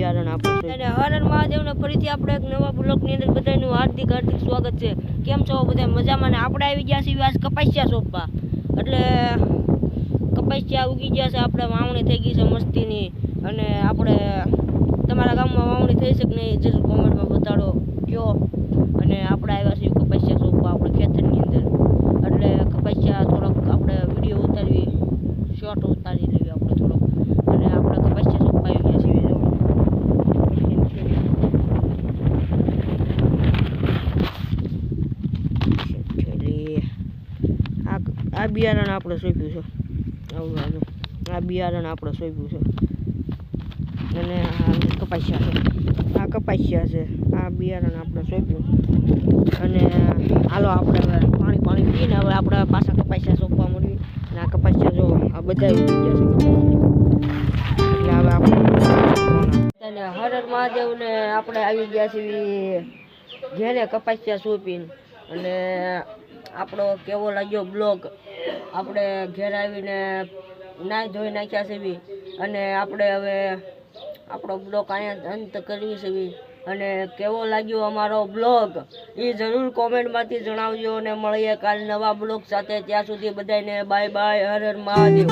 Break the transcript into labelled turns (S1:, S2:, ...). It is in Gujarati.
S1: બિયારણ આપણે અને હર હર મહાદેવને ફરીથી આપણે એક નવા બ્લોગની અંદર બધાનું હાર્દિક સ્વાગત છે. કેમ છો બધા મજામાં? ને આપણે આવી ગયા છીએ આજ કપાસિયા સોંપવા. એટલે કપાસિયા ઉગી ગયા છે, આપણે વાવણી થઈ ગઈ છે મસ્તીની. અને આપણે તમારા ગામમાં વાવણી થઈ છે કે નહીં જરૂર કોમેન્ટમાં બતાડો કયો. અને આપણે આવ્યા છીએ કપાસિયા સોંપવા આપણે ખેતરની અંદર. એટલે કપાસિયા થોડોક આપણે વિડીયો ઉતારવી, શોર્ટ ઉતારી લેવી આપણે થોડોક. અને આપણે કપાસિયા સોંપવા આવી ગયા છીએ. આ બિયારણ આપણે સોંપ્યું છે. આવું આ બિયારણ આપણે સોંપ્યું છે. અને આ કપાસિયા છે, આ કપાસિયા છે. આ બિયારણ આપણે સોંપ્યું. અને હાલો આપણે હવે પાણી પીને હવે આપણે પાછા કપાસિયા સોંપવા મળીએ. અને આ કપાસિયા જો આ બધા ઉગી ગયા છે. એટલે હવે આપણે હર હર મહાદેવને આપણે આવી ગયા છીએ ઘેરે કપાસિયા સોંપીને. અને આપણો કેવો લાગ્યો બ્લોગ, આપણે ઘેર આવીને નાહી ધોઈ નાખ્યા છે. અને આપણે હવે આપણો બ્લોગ અહીંયા અંત કરવી છે. અને કેવો લાગ્યો અમારો બ્લોગ એ જરૂર કોમેન્ટમાંથી જણાવજો. અને મળીએ કાલ નવા બ્લોગ સાથે. ત્યાં સુધી બધાને બાય બાય. હર હર મહાદેવ.